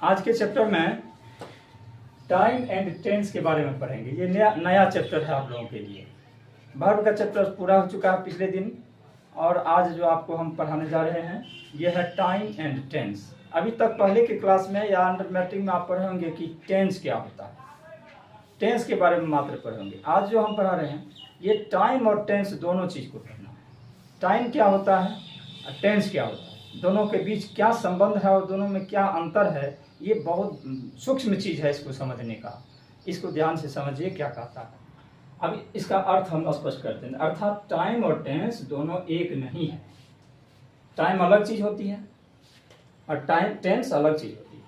आज के चैप्टर में टाइम एंड टेंस के बारे में पढ़ेंगे। ये नया चैप्टर है आप लोगों के लिए। वर्ब का चैप्टर पूरा हो चुका है पिछले दिन, और आज जो आपको हम पढ़ाने जा रहे हैं ये है टाइम एंड टेंस। अभी तक पहले के क्लास में या अंडर मैट्रिक में आप पढ़े होंगे कि टेंस क्या होता है, टेंस के बारे में मात्र पढ़े होंगे। आज जो हम पढ़ा रहे हैं ये टाइम और टेंस दोनों चीज़ को पढ़ना है। टाइम क्या होता है और टेंस क्या होता है, दोनों के बीच क्या संबंध है और दोनों में क्या अंतर है, ये बहुत सूक्ष्म चीज़ है इसको समझने का। इसको ध्यान से समझिए क्या कहता है। अब इसका अर्थ हम स्पष्ट करते हैं। अर्थात टाइम और टेंस दोनों एक नहीं है। टाइम अलग चीज़ होती है और टेंस अलग चीज़ होती है,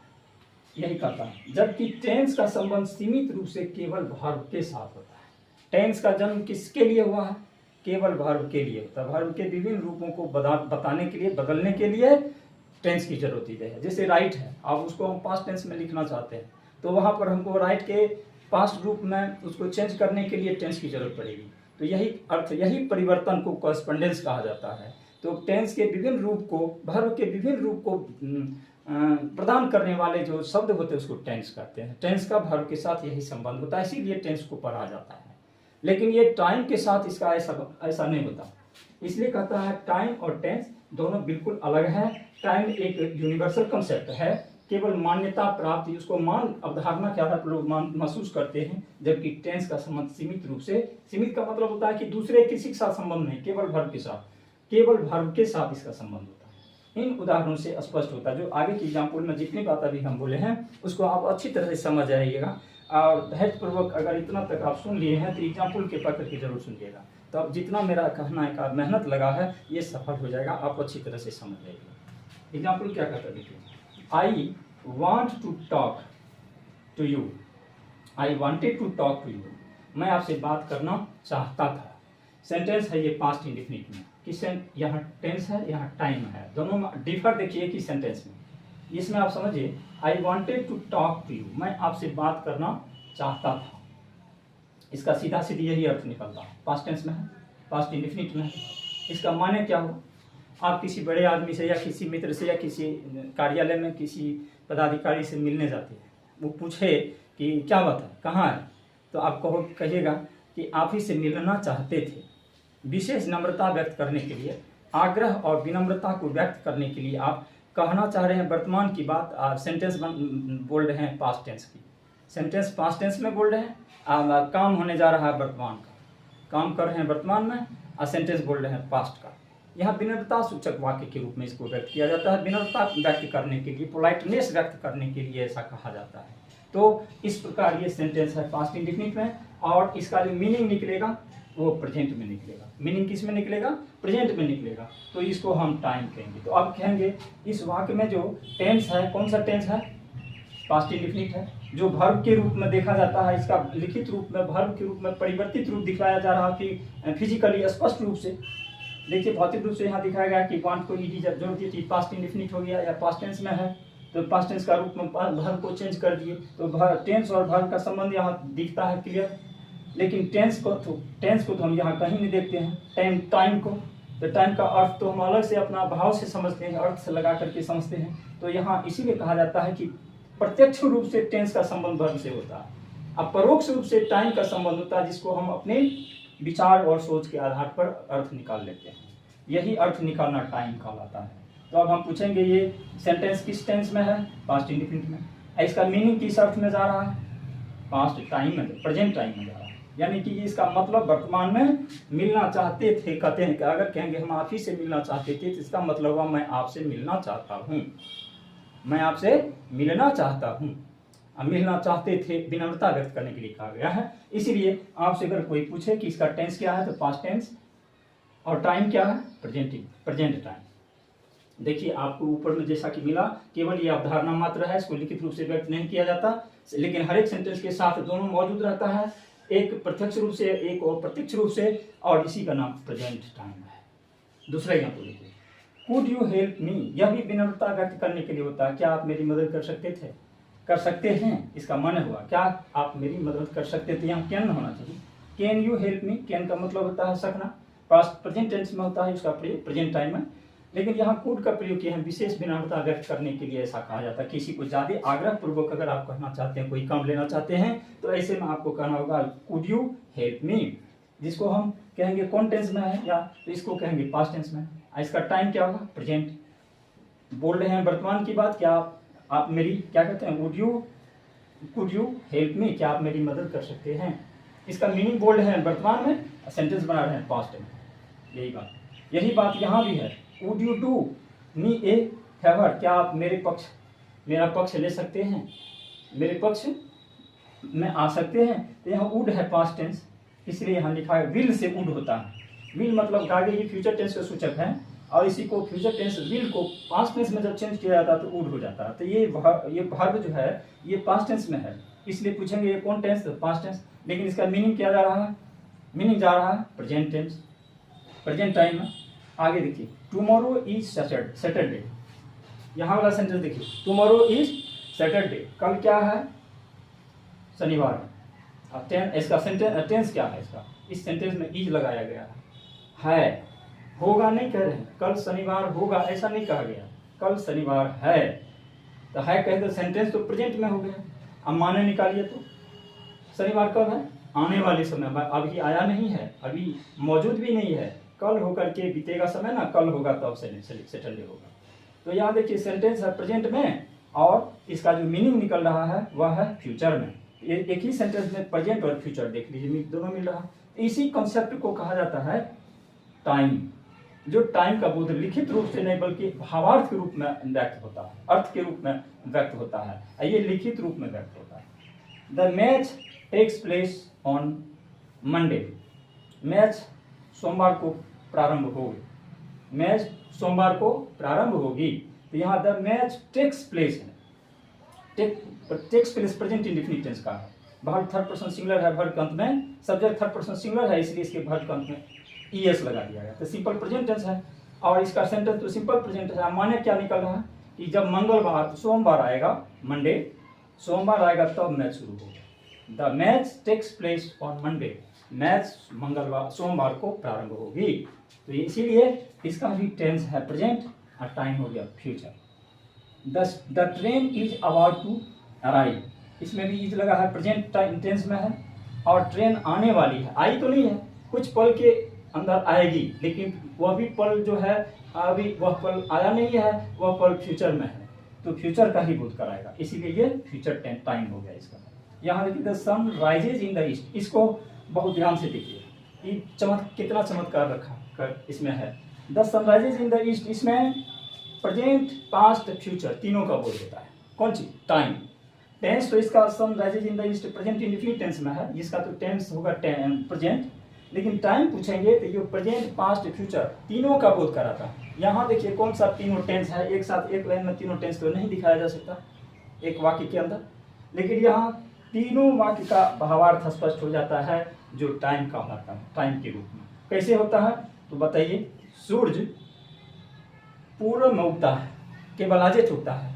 यही कहता है। जबकि टेंस का संबंध सीमित रूप से केवल वर्ब के साथ होता है। टेंस का जन्म किसके लिए हुआ है? केवल वर्ब के लिए होता है। वर्ब के विभिन्न रूपों को बताने के लिए, बदलने के लिए टेंस की जरूरत ही है। जैसे राइट है, अब उसको हम पास्ट टेंस में लिखना चाहते हैं तो वहाँ पर हमको राइट के पास्ट रूप में उसको चेंज करने के लिए टेंस की जरूरत पड़ेगी। तो यही अर्थ, यही परिवर्तन को कॉरेस्पोंडेंस कहा जाता है। तो टेंस के विभिन्न रूप को, वर्ब के विभिन्न रूप को प्रदान करने वाले जो शब्द होते हैं उसको टेंस कहते हैं। टेंस का वर्ब के साथ यही संबंध होता है, इसीलिए टेंस को पढ़ा जाता है। लेकिन ये टाइम के साथ इसका ऐसा नहीं होता। इसलिए कहता है टाइम और टेंस दोनों बिल्कुल अलग है। टाइम एक यूनिवर्सल कंसेप्ट है, केवल मान्यता प्राप्त, उसको मान अवधारणा के आधार पर लोग महसूस करते हैं। जबकि टेंस का संबंध सीमित रूप से, सीमित का मतलब होता है कि दूसरे किसी के साथ संबंध नहीं, केवल वर्ब के साथ, केवल वर्ब के साथ इसका संबंध होता है। इन उदाहरणों से स्पष्ट होता है। जो आगे की एग्जाम्पल में जितनी बात अभी हम बोले हैं उसको आप अच्छी तरह से समझ आइएगा, और धैर्यपूर्वक अगर इतना तक आप सुन लिए हैं तो एग्जाम्पल के पकड़ के जरूर सुनिएगा। तो अब जितना मेरा कहना है का मेहनत लगा है ये सफल हो जाएगा, आप अच्छी तरह से समझ जाइएगा। एग्जाम्पल क्या कहता है, देखिए, I want to talk to you. I wanted to talk to you, मैं आपसे बात करना चाहता था। सेंटेंस है ये पास्ट इंडेफिनिट में, कि यहाँ टेंस है, यहाँ टाइम है, दोनों में डिफर देखिए कि सेंटेंस में। इसमें आप समझिए, I wanted to talk to you, मैं आपसे बात करना चाहता था। इसका सीधा सीधी यही अर्थ निकलता है। पास्ट टेंस में है, पास्ट इंडेफिनिट में है। इसका माने क्या हो, आप किसी बड़े आदमी से या किसी मित्र से या किसी कार्यालय में किसी पदाधिकारी से मिलने जाते हैं, वो पूछे कि क्या बात है, कहाँ है, तो आप कहिएगा कि आप ही से मिलना चाहते थे। विशेष नम्रता व्यक्त करने के लिए, आग्रह और विनम्रता को व्यक्त करने के लिए आप कहना चाह रहे हैं वर्तमान की बात। आप सेंटेंस बोल रहे हैं पास्ट टेंस की, सेंटेंस पास्ट टेंस में बोल रहे हैं। काम होने जा रहा है वर्तमान का, काम कर रहे हैं वर्तमान में, और सेंटेंस बोल रहे हैं पास्ट का। यहाँ विनम्रता सूचक वाक्य के रूप में इसको व्यक्त किया जाता है। विनम्रता व्यक्त करने के लिए, पोलाइटनेस व्यक्त करने के लिए ऐसा कहा जाता है। तो इस प्रकार ये सेंटेंस है पास्ट इंडेफिनिट में, और इसका जो मीनिंग निकलेगा वो प्रेजेंट में निकलेगा। मीनिंग किस में निकलेगा? प्रेजेंट में निकलेगा। तो इसको हम टाइम कहेंगे। तो अब कहेंगे इस वाक्य में जो टेंस है, कौन सा टेंस है? पास्ट इंडेफिनिट है, जो वर्ब के रूप में देखा जाता है। इसका लिखित रूप में, वर्ब के रूप में परिवर्तित रूप दिखाया जा रहा है कि फिजिकली स्पष्ट रूप से देखिए, भौतिक रूप से यहाँ दिखाया गया कि वांट को ईडी जब जोड़ दिए, पास्ट इंडेफिनिट हो गया, या पास्ट टेंस में है तो पास्ट टेंस का रूप में वर्ब को चेंज कर दिए। तो टेंस और वर्ब का संबंध यहाँ दिखता है क्लियर। लेकिन टेंस को तो हम यहाँ कहीं नहीं देखते हैं। टाइम को, तो टाइम का अर्थ तो हम अलग से अपना भाव से समझते हैं, अर्थ से लगा करके समझते हैं। तो यहाँ इसीलिए कहा जाता है कि प्रत्यक्ष रूप से टेंस का संबंध वर्ब से होता है, अब परोक्ष रूप से टाइम का संबंध होता है, जिसको हम अपने विचार और सोच के आधार पर अर्थ निकाल लेते हैं। यही अर्थ निकालना टाइम कहलाता है। तो अब हम पूछेंगे ये सेंटेंस किस टेंस में है? पास्ट इंडेफिनिट में। इसका मीनिंग किस अर्थ में जा रहा है? पास्ट टाइम में, प्रेजेंट टाइम में जा रहा है। यानी कि इसका मतलब वर्तमान में मिलना चाहते थे। कहते हैं कि अगर कहेंगे हम आप ही से मिलना चाहते थे, तो इसका मतलब हुआ मैं आपसे मिलना चाहता हूँ, मैं आपसे मिलना चाहता हूँ। मिलना चाहते थे विनम्रता व्यक्त करने के लिए कहा गया है। इसीलिए आपसे अगर कोई पूछे कि इसका टेंस क्या है, तो पास्ट टेंस, और टाइम क्या है? Present time. देखिए आपको ऊपर में जैसा कि मिला, केवल ये अवधारणा मात्र है, इसको लिखित रूप से व्यक्त नहीं किया जाता, लेकिन हर एक सेंटेंस के साथ दोनों मौजूद रहता है, एक प्रत्यक्ष रूप से, एक और प्रत्यक्ष रूप से, और इसी का नाम प्रेजेंट टाइम है। दूसरा एग्जाम्पल देखिए, कुड यू हेल्प मी, यह भी विनम्रता व्यक्त करने के लिए होता है। क्या आप मेरी मदद कर सकते थे, कर सकते हैं, इसका माने हुआ क्या आप मेरी मदद कर सकते थे। यहाँ कैन होना चाहिए। Can you help me, can का मतलब होता है सकना, पास्ट प्रेजेंट टेंस में होता है, उसका प्रेजेंट टाइम में। लेकिन यहाँ कुड का प्रयोग किया है विशेष विनम्रता व्यक्त करने के लिए। ऐसा कहा जाता है किसी को ज़्यादा आग्रह पूर्वक अगर आप कहना चाहते हैं, कोई काम लेना चाहते हैं, तो ऐसे में आपको कहना होगा कुड यू हेल्प मी, जिसको हम कहेंगे कौन टेंस में है, या तो इसको कहेंगे पास्ट टेंस में। इसका टाइम क्या होगा, प्रेजेंट। बोल रहे हैं वर्तमान की बात, क्या आप मेरी क्या कहते हैं, कुड यू हेल्प मी, क्या आप मेरी मदद कर सकते हैं। इसका मीनिंग बोल रहे हैं वर्तमान में, सेंटेंस बना रहे हैं पास्ट में। यही बात यहाँ भी है। Would you do me A favour, क्या आप मेरा पक्ष ले सकते हैं, मेरे पक्ष में आ सकते हैं। तो यहाँ वुड है पास्ट टेंस, इसलिए यहाँ लिखा है विल से वुड होता है। विल मतलब आगे ये फ्यूचर टेंस का सूचक है, और इसी को फ्यूचर टेंस विल को पास्ट टेंस में जब चेंज किया जाता है तो वुड हो जाता है। तो ये वर्ब जो है ये पास्ट टेंस में है, इसलिए पूछेंगे ये कौन टेंस, तो पास्ट टेंस। लेकिन इसका मीनिंग क्या जा रहा है, मीनिंग जा रहा है प्रेजेंट टेंस, प्रेजेंट टाइम में। आगे देखिए, टुमारो इज सैटरडे, यहाँ वाला सेंटेंस देखिए, टुमारो इज सैटरडे, कल क्या है, शनिवार। इसका टेंस क्या है, इसका इस सेंटेंस में इज लगाया गया है। होगा नहीं कह रहे हैं, कल शनिवार होगा ऐसा नहीं कहा गया, कल शनिवार है। तो है कहे तो सेंटेंस तो प्रेजेंट में हो गया। अब माने निकालिए तो शनिवार कब है, आने वाले समय में, अभी आया नहीं है, अभी मौजूद भी नहीं है, कल होकर के बीतेगा समय ना, कल होगा तब सैटरडे होगा। तो यहाँ देखिए सेंटेंस है प्रेजेंट में, और इसका जो मीनिंग निकल रहा है वह है फ्यूचर में। ये एक ही सेंटेंस में प्रेजेंट और फ्यूचर देख लीजिए, दोनों मिल रहा है। इसी कॉन्सेप्ट को कहा जाता है टाइम, जो टाइम का बोध लिखित रूप से नहीं बल्कि भावार्थ के रूप में व्यक्त होता है, अर्थ के रूप में व्यक्त होता है, ये लिखित रूप में व्यक्त होता है। The match takes place on Monday, match सोमवार को प्रारंभ होगी, मैच सोमवार को प्रारंभ होगी। तो यहाँ द मैच टेक्स प्लेस है, takes place present indefinite tense का है, वर्ब थर्ड पर्सन सिंगुलर है, वर्ब के अंत में सब्जेक्ट थर्ड पर्सन सिंगुलर है, इसलिए इसके वर्ब के अंत में ईएस लगा दिया गया। तो सिंपल प्रेजेंट टेंस है, और इसका सेंटेंस तो सिंपल प्रेजेंट है। माने क्या निकल रहा है कि जब मंगलवार सोमवार आएगा, मंडे सोमवार आएगा तब मैच शुरू होगा। The match takes place on Monday, match मंगलवार सोमवार को प्रारंभ होगी। तो इसीलिए इसका भी टेंस है प्रेजेंट, और टाइम हो गया future. The train is about to arrive, इसमें भी इज लगा है, प्रेजेंट टेंस में है, और ट्रेन आने वाली है, आई तो नहीं है, कुछ पल के अंदर आएगी, लेकिन वह भी पल जो है अभी वह पल आया नहीं है, वह पल फ्यूचर में है, तो फ्यूचर का ही बोध कराएगा, इसीलिए ये फ्यूचर टाइम हो गया इसका। यहाँ देखिए the sun rises in the east, इसको बहुत ध्यान से देखिए, कितना चमत्कार रखा कर इसमें है। The sun rises in the east, इसमें प्रेजेंट पास्ट फ्यूचर तीनों का बोध होता है। कौन चीज, टाइम। टेंस तो इसका sun rises in the east present indefinite tense में है, जिसका तो टेंस होगा प्रेजेंट, लेकिन टाइम पूछेंगे तो ये प्रेजेंट पास्ट फ्यूचर तीनों का बोध कराता है। यहाँ देखिए कौन सा तीनों टेंस है, एक साथ एक लाइन में तीनों टेंस तो नहीं दिखाया जा सकता एक वाक्य के अंदर, लेकिन यहाँ तीनों वाक्य का भावार्थ स्पष्ट हो जाता है जो टाइम का होता है, टाइम के रूप में। कैसे होता है तो बताइए, सूर्य पूर्व में उगता है, केवल आज उगता है,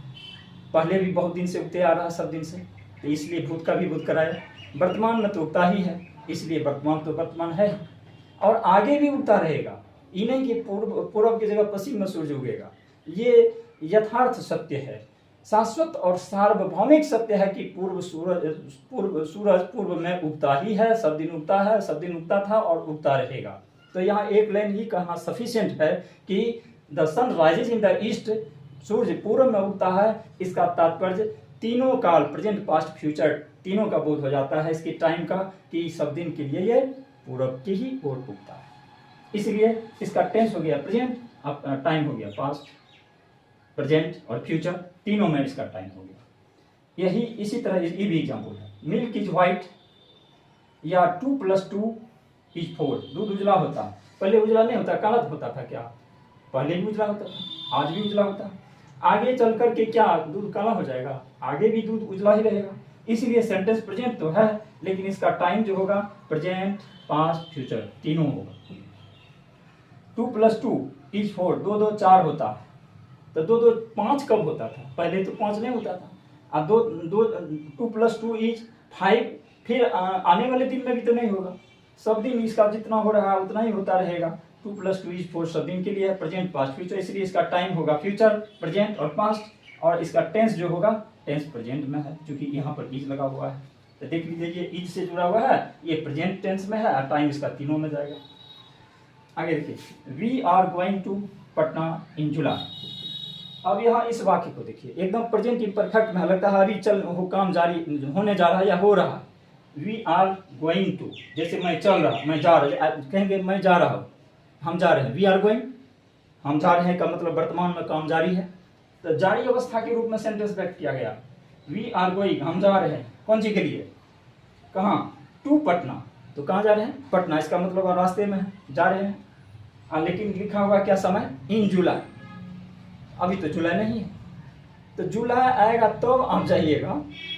पहले भी बहुत दिन से उगते आ रहा है, सब दिन से, तो इसलिए भूत का भी बोध कराया। वर्तमान में तो उगता ही है, इसलिए वर्तमान तो वर्तमान है, और आगे भी उगता रहेगा। ये नहीं कि पूर्व की जगह पश्चिम में सूर्य उगेगा, ये यथार्थ सत्य है, शाश्वत और सार्वभौमिक सत्य है कि सूरज पूर्व में उगता ही है, सब दिन उगता है, सब दिन उगता था और उगता रहेगा। तो यहाँ एक लाइन ही कहना सफिशिएंट है कि the sun rises in the east, सूर्य पूर्व में उगता है, इसका तात्पर्य तीनों काल प्रेजेंट पास्ट फ्यूचर तीनों का बोध हो जाता है इसकी टाइम का, कि सब दिन के लिए ये पूर्व की ही ओर उगता है, इसलिए इसका टेंस हो गया प्रेजेंट, अब टाइम हो गया पास्ट, प्रेजेंट और फ्यूचर तीनों में इसका टाइम हो गया। यही इसी तरह ये भी एग्जाम्पल है। मिल्क इज व्हाइट या 2 + 2 = 4, दूध उजला होता, पहले उजला नहीं होता, काला होता था क्या, पहले भी उजला होता था, आज भी उजला होता, आगे चल कर के क्या दूध काला हो जाएगा, आगे भी दूध उजला ही रहेगा। इसीलिए सेंटेंस प्रेजेंट तो है, लेकिन इसका टाइम जो होगा प्रेजेंट पास्ट फ्यूचर तीनों होगा। 2 + 2 = 4, 2 2 4 होता है, तो 2 2 5 कब होता था, पहले तो 5 नहीं होता था। अब 2 + 2 = 5, फिर आने वाले दिन में भी तो नहीं होगा, सब दिन इसका जितना हो रहा है उतना ही होता रहेगा, 2 + 2 = 4 सब दिन के लिए है, प्रेजेंट पास्ट फ्यूचर, इसलिए इसका टाइम होगा फ्यूचर, प्रेजेंट और पास्ट, और इसका टेंस जो होगा टेंस प्रेजेंट में है, क्योंकि यहाँ पर इज लगा हुआ है। तो देख लीजिए ये इज से जुड़ा हुआ है, ये प्रेजेंट टेंस में है और टाइम इसका तीनों में जाएगा। आगे देखिए, we are going to Patna in July. अब यहाँ इस वाक्य को देखिए, एकदम प्रेजेंट इम्परफेक्ट में लगता है अभी चल हो काम जारी होने जा रहा है या हो रहा है। वी आर गोइंग टू, जैसे मैं चल रहा, मैं जा रहा, कहेंगे मैं जा रहा हूँ, हम जा रहे हैं, वी आर गोइंग, हम जा रहे हैं का मतलब वर्तमान में काम जारी है, तो जारी अवस्था के रूप में सेंटेंस व्यक्त किया गया। वी आर गोइंग, हम जा रहे हैं, कौन सी के लिए, कहाँ, टू पटना, तो कहाँ जा रहे हैं, पटना, इसका मतलब रास्ते में है, जा रहे हैं। लेकिन लिखा हुआ क्या समय, इन जुलाई, अभी तो जुलाई नहीं है, तो जुलाई आएगा तो आप जाइएगा,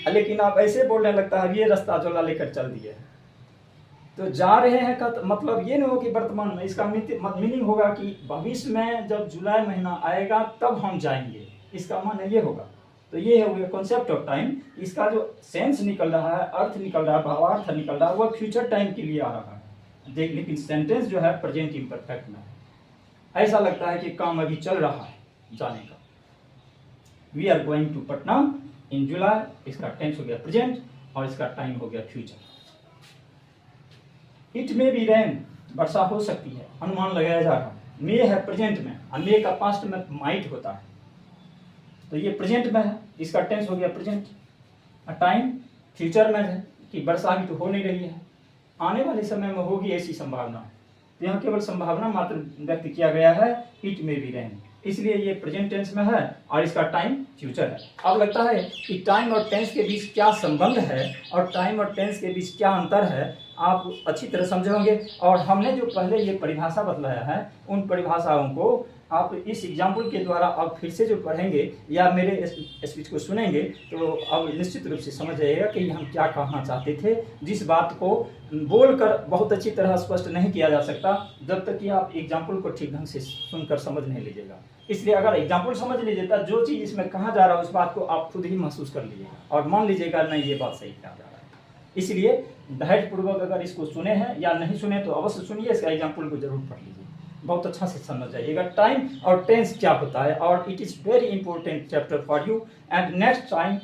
लेकिन आप ऐसे बोलने लगता है ये रास्ता जुलाई लेकर चल दिए, तो जा रहे हैं का तो मतलब ये नहीं हो कि वर्तमान में, इसका मीनिंग होगा कि भविष्य में जब जुलाई महीना आएगा तब हम जाएंगे, इसका माने ये होगा। तो ये हो गया कॉन्सेप्ट ऑफ टाइम, इसका जो सेंस निकल रहा है, अर्थ निकल रहा है, भावार्थ निकल रहा है, वह फ्यूचर टाइम के लिए आ रहा है। देख, लेकिन सेंटेंस जो है प्रेजेंट इम्परफेक्ट में है, ऐसा लगता है कि काम अभी चल रहा है जाने का। We are going to Patna in July, इसका टेंस हो गया प्रेजेंट और इसका टाइम हो गया future. It may be rain, वर्षा हो सकती है, अनुमान लगाया जा रहा है, मे है प्रेजेंट में और मे का पास्ट में माइट होता है, तो ये प्रेजेंट में है, इसका टेंस हो गया प्रेजेंट, और टाइम फ्यूचर में है कि वर्षा भी तो हो नहीं रही है, आने वाले समय में होगी ऐसी संभावना, तो यहाँ केवल संभावना मात्र व्यक्त किया गया है, इट मे बी रेन, इसलिए ये प्रेजेंट टेंस में है और इसका टाइम फ्यूचर है। अब लगता है कि टाइम और टेंस के बीच क्या संबंध है और टाइम और टेंस के बीच क्या अंतर है, आप अच्छी तरह समझे होंगे। और हमने जो पहले ये परिभाषा बतलाया है, उन परिभाषाओं को आप इस एग्जाम्पल के द्वारा आप फिर से जो पढ़ेंगे या मेरे स्पीच को सुनेंगे तो अब निश्चित रूप से समझ जाइएगा कि हम क्या कहना चाहते थे। जिस बात को बोलकर बहुत अच्छी तरह स्पष्ट नहीं किया जा सकता जब तक कि आप एग्जाम्पल को ठीक ढंग से सुनकर समझ नहीं लीजिएगा। इसलिए अगर एग्जाम्पल समझ लीजिएगा, जो चीज़ इसमें कहा जा रहा है उस बात को आप खुद ही महसूस कर लीजिएगा और मान लीजिएगा नहीं ये बात सही कहा जा रहा है। इसलिए धैर्यपूर्वक अगर इसको सुने हैं या नहीं सुने तो अवश्य सुनिए, इसका एग्जाम्पल को जरूर पढ़ लीजिए, बहुत अच्छा से समझ जाइएगा टाइम और टेंस क्या होता है। और it is very important chapter for you and next time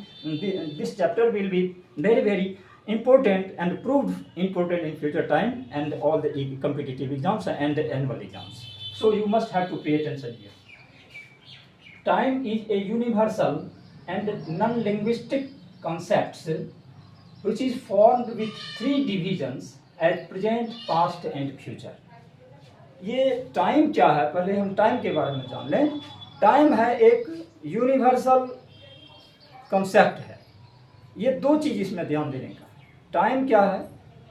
this chapter will be very very important and proved important in future time and all the competitive exams and the annual exams. So you must have to pay attention here. Time is a universal and non-linguistic concept which is formed with three divisions as present, past and future. ये time क्या है, पहले हम time के बारे में जान लें। टाइम है एक यूनिवर्सल कंसेप्ट है, ये दो चीज़ इसमें ध्यान देने का। टाइम क्या है,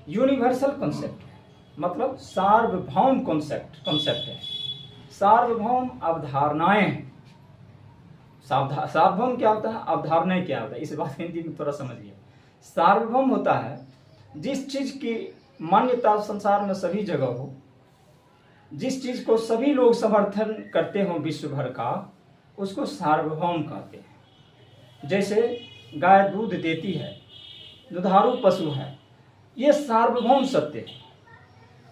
यूनिवर्सल कॉन्सेप्ट है, मतलब सार्वभौम कॉन्सेप्ट है, सार्वभौम अवधारणाएं हैं। सार्वभौम क्या होता है, अवधारणाएं क्या होता है, इस बात हिंदी में थोड़ा समझिए। सार्वभौम होता है जिस चीज़ की मान्यता संसार में सभी जगह हो, जिस चीज़ को सभी लोग समर्थन करते हो विश्व भर का, उसको सार्वभौम कहते हैं। जैसे गाय दूध देती है, दुधारू पशु है, ये सार्वभौम सत्य है।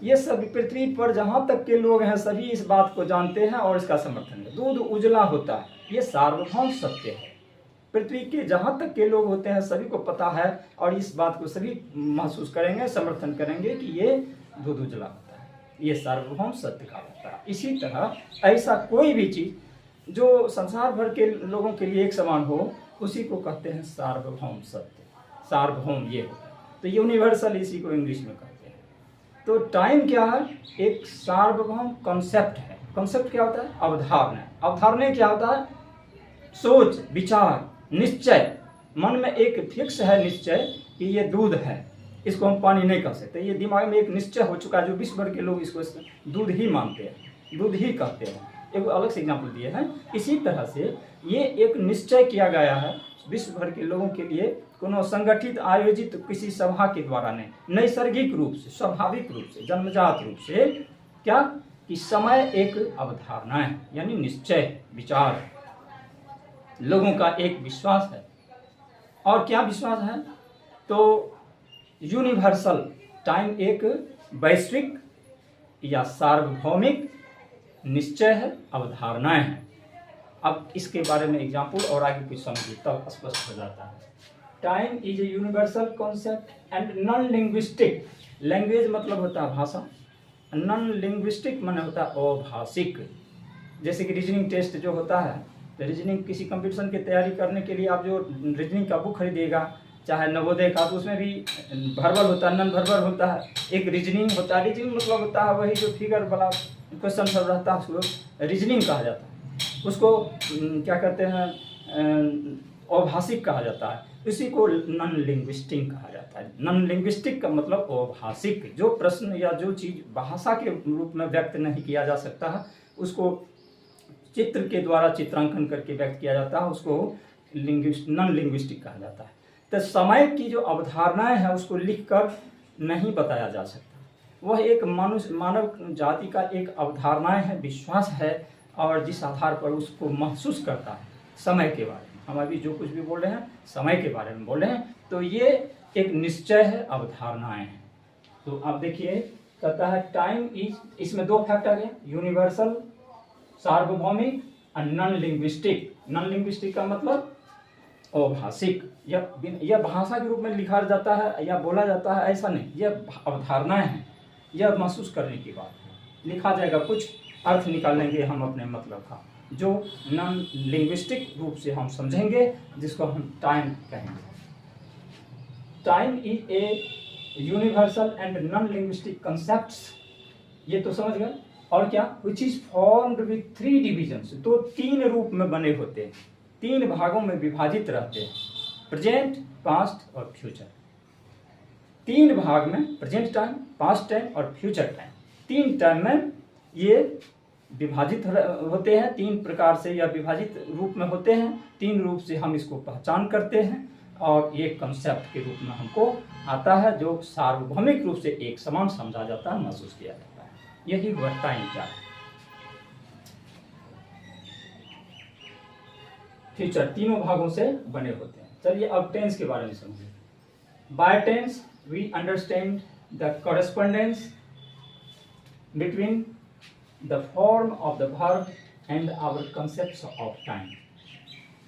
ये सभी पृथ्वी पर जहाँ तक के लोग हैं सभी इस बात को जानते हैं और इसका समर्थन है। दूध उजला होता है, ये सार्वभौम सत्य है। पृथ्वी के जहाँ तक के लोग होते हैं सभी को पता है और इस बात को सभी महसूस करेंगे, समर्थन करेंगे कि ये दूध उजला होता है, ये सार्वभौम सत्य का होता है। इसी तरह ऐसा कोई भी चीज़ जो संसार भर के लोगों के लिए एक समान हो, उसी को कहते हैं सार्वभौम सत्य। सार्वभौम ये होता है, तो यूनिवर्सल इसी को इंग्लिश में कहते हैं। तो टाइम क्या है, एक सार्वभौम कॉन्सेप्ट है। कॉन्सेप्ट क्या होता है, अवधारणा। अवधारणा क्या होता है, सोच, विचार, निश्चय। मन में एक फिक्स है निश्चय कि ये दूध है, इसको हम पानी नहीं कह सकते, ये दिमाग में एक निश्चय हो चुका है जो विश्व भर के लोग इसको दूध ही मानते हैं, दूध ही कहते हैं। एक अलग से एग्जाम्पल दिए हैं। इसी तरह से ये एक निश्चय किया गया है विश्व भर के लोगों के लिए, कोनो संगठित आयोजित किसी सभा के द्वारा नहीं, नैसर्गिक रूप से, स्वाभाविक रूप से, जन्मजात रूप से। क्या कि समय एक अवधारणा है, यानी निश्चय, विचार, लोगों का एक विश्वास है। और क्या विश्वास है, तो यूनिवर्सल टाइम एक वैश्विक या सार्वभौमिक निश्चय है, अवधारणाएं हैं। अब इसके बारे में एग्जाम्पल और आगे कुछ समझिए तब स्पष्ट हो जाता है। Time is a universal concept and non linguistic. Language मतलब होता है भाषा, नॉन लिंग्विस्टिक माने होता है अभाषिक। जैसे कि रीजनिंग टेस्ट जो होता है, तो रीजनिंग किसी कंपटीशन की तैयारी करने के लिए आप जो रीजनिंग का बुक खरीदिएगा, चाहे नवोदय का, तो उसमें भी वर्बल होता है, नॉन वर्बल होता है, एक रीजनिंग होता है। रीजनिंग मतलब होता है वही जो फिगर वाला क्वेश्चन सब रहता है, उसको रीजनिंग कहा जाता है। उसको क्या कहते हैं, अभाषिक कहा जाता है। इसी को नॉन लिंग्विस्टिक कहा जाता है। नॉन लिंग्विस्टिक का मतलब अभाषिक, जो प्रश्न या जो चीज़ भाषा के रूप में व्यक्त नहीं किया जा सकता है, उसको चित्र के द्वारा चित्रांकन करके व्यक्त किया जाता है, उसको नॉन लिंग्विस्टिक कहा जाता है। तो समय की जो अवधारणाएं हैं उसको लिखकर नहीं बताया जा सकता। वह एक मानव जाति का एक अवधारणाएं है, विश्वास है, और जिस आधार पर उसको महसूस करता है समय के बारे में। हम अभी जो कुछ भी बोल रहे हैं समय के बारे में बोल रहे हैं, तो ये एक निश्चय है, अवधारणाएं हैं। तो अब देखिए कहता है टाइम इज, इसमें दो फैक्टर है, यूनिवर्सल सार्वभौमिक और नॉन लिंग्विस्टिक। नॉन लिंग्विस्टिक का मतलब अभाषिक, यह भाषा के रूप में लिखा जाता है या बोला जाता है ऐसा नहीं, यह अवधारणाएं हैं, यह महसूस करने की बात है। लिखा जाएगा, कुछ अर्थ निकालेंगे हम अपने मतलब का, जो नॉन लिंग्विस्टिक रूप से हम समझेंगे, जिसको हम टाइम कहेंगे। Time is a universal and non linguistic concepts, ये तो समझ गए। और क्या, which is formed with 3 divisions, तो 3 रूप में बने होते हैं, 3 भागों में विभाजित रहते हैं, प्रेजेंट, पास्ट और फ्यूचर। 3 भाग में, प्रेजेंट टाइम, पास्ट टाइम और फ्यूचर टाइम, 3 टाइम में ये विभाजित होते हैं। 3 प्रकार से या विभाजित रूप में होते हैं। 3 रूप से हम इसको पहचान करते हैं, और ये कंसेप्ट के रूप में हमको आता है, जो सार्वभौमिक रूप से एक समान समझा जाता है, महसूस किया जाता है। यही हुआ टाइम क्या है। फ्यूचर 3 भागों से बने होते हैं। चलिए अब टेंस के बारे में समझिए। By tense we understand the correspondence between the form of the verb and our concept of time.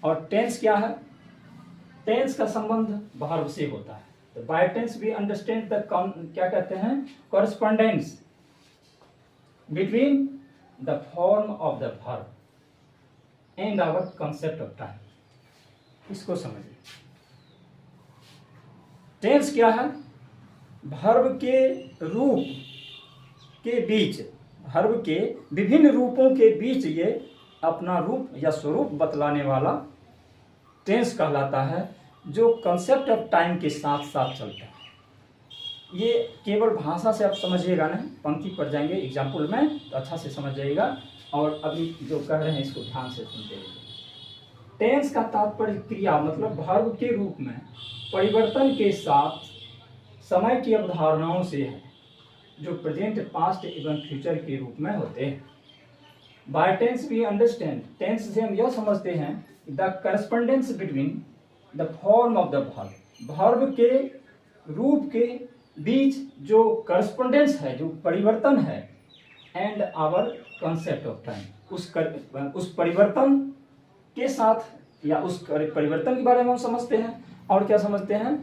और टेंस क्या है, टेंस का संबंध वर्ब से होता है। तो by tense we understand the क्या कहते हैं, correspondence between the form of the verb and our concept of time. इसको समझिए। टेंस क्या है, वर्ब के रूप के बीच, वर्ब के विभिन्न रूपों के बीच ये अपना रूप या स्वरूप बतलाने वाला टेंस कहलाता है, जो कंसेप्ट ऑफ टाइम के साथ साथ चलता है। ये केवल भाषा से आप समझिएगा नहीं, पंक्ति पर जाएंगे एग्जाम्पल में तो अच्छा से समझ जाइएगा, और अभी जो कह रहे हैं इसको ध्यान से सुनते रहिए। टेंस का तात्पर्य क्रिया मतलब वर्ब के रूप में परिवर्तन के साथ समय की अवधारणाओं से है, जो प्रेजेंट, पास्ट एवं फ्यूचर के रूप में होते हैं। By tense we understand, tense से हम यह समझते हैं the correspondence between the form of the verb, verb के रूप के बीच जो करस्पॉन्डेंस है, जो परिवर्तन है, and our concept of time, उस परिवर्तन के साथ या उस परिवर्तन के बारे में हम समझते हैं, और क्या समझते हैं,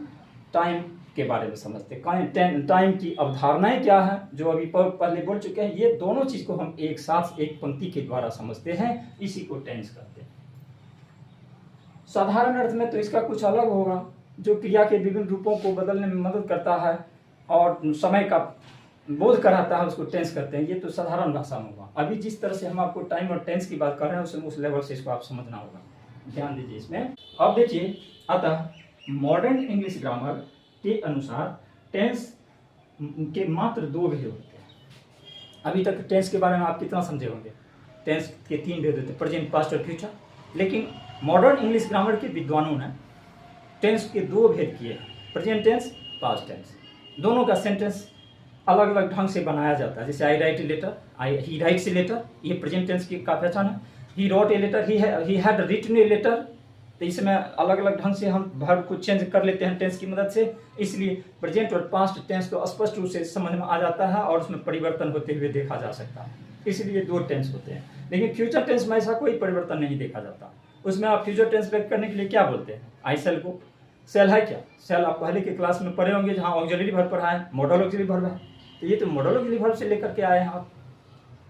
टाइम के बारे में समझते हैं। टाइम की अवधारणाएं क्या है, जो अभी पहले बोल चुके हैं, ये दोनों चीज को हम एक साथ एक पंक्ति के द्वारा समझते हैं, इसी को टेंस कहते हैं। साधारण अर्थ में तो इसका कुछ अलग होगा, जो क्रिया के विभिन्न रूपों को बदलने में मदद करता है और समय का बोध कराता है, उसको टेंस करते हैं। ये तो साधारण भाषा में होगा। अभी जिस तरह से हम आपको टाइम और टेंस की बात कर रहे हैं, उस लेवल से इसको आप समझना होगा, ध्यान दीजिए इसमें। अब देखिए, अतः मॉडर्न इंग्लिश ग्रामर के अनुसार टेंस के मात्र 2 भेद होते हैं। अभी तक टेंस के बारे में आप कितना समझे होंगे, टेंस के 3 भेद होते हैं, प्रेजेंट, पास्ट और फ्यूचर। लेकिन मॉडर्न इंग्लिश ग्रामर के विद्वानों ने टेंस के 2 भेद किए हैं, प्रेजेंट टेंस, पास्ट टेंस। दोनों का सेंटेंस अलग अलग ढंग से बनाया जाता है। जैसे I write a letter, he writes a letter, ये प्रेजेंट टेंस की का पहचान है। He wrote a letter, he had written a letter, तो इसमें अलग अलग ढंग से हम वर्ब को चेंज कर लेते हैं टेंस की मदद से, इसलिए प्रेजेंट और पास्ट टेंस को स्पष्ट रूप से समझ में आ जाता है और उसमें परिवर्तन होते हुए देखा जा सकता है। इसलिए दो टेंस होते हैं। लेकिन फ्यूचर टेंस में ऐसा कोई परिवर्तन नहीं देखा जाता। उसमें आप फ्यूचर टेंस व्यक्त करने के लिए क्या बोलते हैं? आई सेल को। सेल है क्या? सेल आप पहले के क्लास में पढ़े होंगे, जहाँ ऑक्सिलरी वर्ब पढ़ा है, मॉडल ऑक्सिलरी वर्ब है। तो ये तो मॉडल ऑक्सिलरी वर्ब से लेकर के आए हैं आप।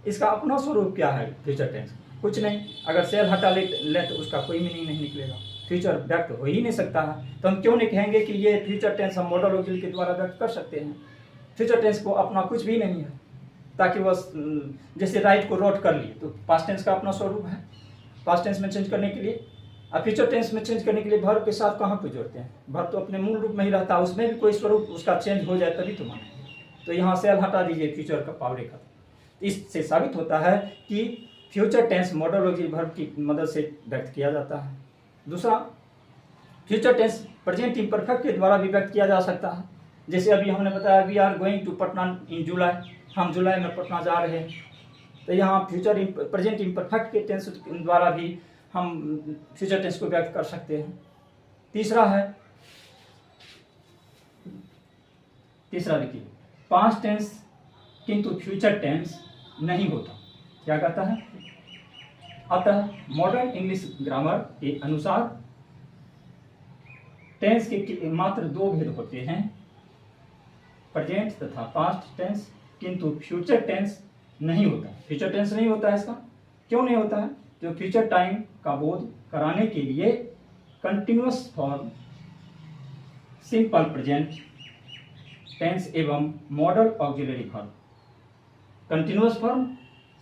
इसका अपना स्वरूप क्या है फ्यूचर टेंस? कुछ नहीं। अगर सेल हटा ले तो उसका कोई मीनिंग नहीं निकलेगा, फ्यूचर व्यक्त हो ही नहीं सकता है। तो हम क्यों नहीं कहेंगे कि ये फ्यूचर टेंस हम मॉडल ऑक्सिलरी के द्वारा व्यक्त कर सकते हैं? फ्यूचर टेंस को अपना कुछ भी नहीं है, ताकि बस जैसे राइट को रोट कर लिए, तो पास्ट टेंस का अपना स्वरूप है पास्ट टेंस में चेंज करने के लिए। अब फ्यूचर टेंस में चेंज करने के लिए वर्ब के साथ कहाँ को जोड़ते हैं? वर्ब तो अपने मूल रूप में ही रहता है, उसमें भी कोई स्वरूप उसका चेंज हो जाए तभी तो मानेंगे। तो यहाँ सेल हटा दीजिए, फ्यूचर का पावर खत्म। इससे साबित होता है कि future tense modal auxiliary verb की मदद से व्यक्त किया जाता है। दूसरा, फ्यूचर टेंस प्रेजेंट इम्परफेक्ट के द्वारा भी व्यक्त किया जा सकता है। जैसे अभी हमने बताया we are going to Patna in July, हम जुलाई में पटना जा रहे हैं। तो यहाँ फ्यूचर प्रेजेंट इम्परफेक्ट के टेंस द्वारा भी हम फ्यूचर टेंस को व्यक्त कर सकते हैं। तीसरा देखिए, पास्ट टेंस किंतु फ्यूचर टेंस नहीं होता। क्या कहता है? अतः मॉडर्न इंग्लिश ग्रामर के अनुसार टेंस के मात्र दो भेद होते हैं, प्रेजेंट तथा पास्ट टेंस, किंतु फ्यूचर टेंस नहीं होता। फ्यूचर टेंस नहीं होता है। इसका क्यों नहीं होता है? जो फ्यूचर टाइम का बोध कराने के लिए continuous form, simple present tense एवं modal auxiliary verb, continuous form,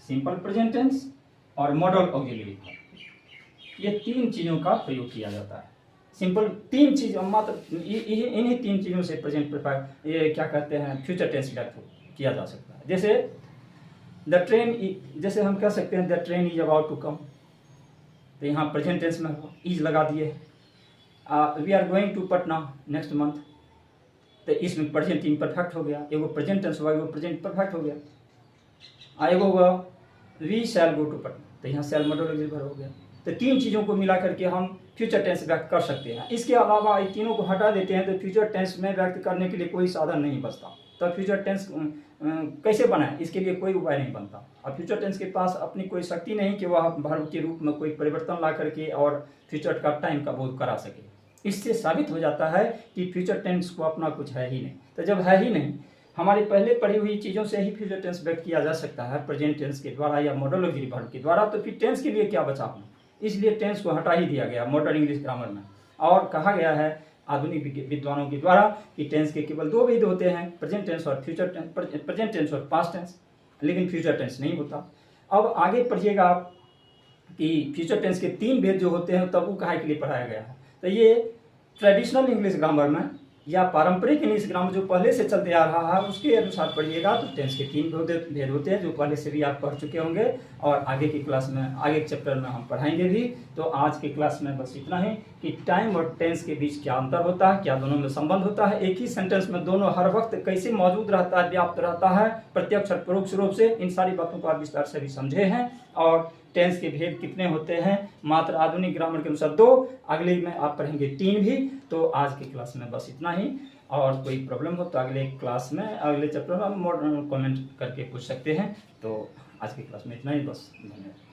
simple present tense और मॉडल ऑक्सिलरी वर्ब, ये तीन चीज़ों का प्रयोग किया जाता है। सिंपल तीन चीज मात्र इन्हीं तीन चीज़ों से प्रेजेंट ये क्या कहते हैं फ्यूचर टेंस व्यक्त किया जा सकता है। जैसे द ट्रेन, जैसे हम कह सकते हैं the train is about to come, तो यहाँ प्रेजेंट टेंस में इज लगा दिए। We are going to Patna next month, तो इसमें प्रेजेंट इम्परफेक्ट हो गया, एगो प्रेजेंट टेंस हुआ, एगो प्रेजेंट परफेक्ट हो गया। एगो हुआ we shall go to Patna, तो यहाँ शैल मॉडल ऑक्सिलरी वर्ब हो गया। तो तीन चीज़ों को मिला करके हम फ्यूचर टेंस व्यक्त कर सकते हैं। इसके अलावा इन तीनों को हटा देते हैं तो फ्यूचर टेंस में व्यक्त करने के लिए कोई साधन नहीं बचता। तो फ्यूचर टेंस कैसे बनाए, इसके लिए कोई उपाय नहीं बनता। अब फ्यूचर टेंस के पास अपनी कोई शक्ति नहीं कि वह वर्ब के रूप में कोई परिवर्तन ला करके और फ्यूचर का टाइम का बोध करा सके। इससे साबित हो जाता है कि फ्यूचर टेंस को अपना कुछ है ही नहीं। तो जब है ही नहीं, हमारी पहले पढ़ी हुई चीज़ों से ही फ्यूचर टेंस व्यक्त किया जा सकता है प्रेजेंट टेंस के द्वारा या मॉडल ऑक्सिलरी वर्ब के द्वारा, तो फिर टेंस के लिए क्या बचा अपना? इसलिए टेंस को हटा ही दिया गया मॉडर्न इंग्लिश ग्रामर में। और कहा गया है आधुनिक विद्वानों के द्वारा कि टेंस के केवल दो भेद होते हैं, प्रेजेंट टेंस और फ्यूचर टेंस, प्रेजेंट टेंस और पास्ट टेंस, लेकिन फ्यूचर टेंस नहीं होता। अब आगे पढ़िएगा आप कि फ्यूचर टेंस के तीन भेद जो होते हैं तब वो काहे के लिए पढ़ाया गया है। तो ये ट्रेडिशनल इंग्लिश ग्रामर में या पारंपरिक इंग्लिश ग्रामर जो पहले से चलते आ रहा है उसके अनुसार पढ़िएगा तो टेंस के तीन भेद होते हैं जो पहले से भी आप पढ़ चुके होंगे और आगे की क्लास में आगे के चैप्टर में हम पढ़ाएंगे भी। तो आज की क्लास में बस इतना ही कि टाइम और टेंस के बीच क्या अंतर होता है, क्या दोनों में संबंध होता है, एक ही सेंटेंस में दोनों हर वक्त कैसे मौजूद रहता है, व्याप्त रहता है प्रत्यक्ष और परोक्ष रूप से, इन सारी बातों को आप विस्तार से भी समझे हैं। और टेंस के भेद कितने होते हैं, मात्र आधुनिक ग्रामर के अनुसार 2, अगले में आप पढ़ेंगे 3 भी। तो आज की क्लास में बस इतना ही, और कोई प्रॉब्लम हो तो अगले क्लास में अगले चैप्टर में आप कमेंट करके पूछ सकते हैं। तो आज की क्लास में इतना ही, बस धन्यवाद।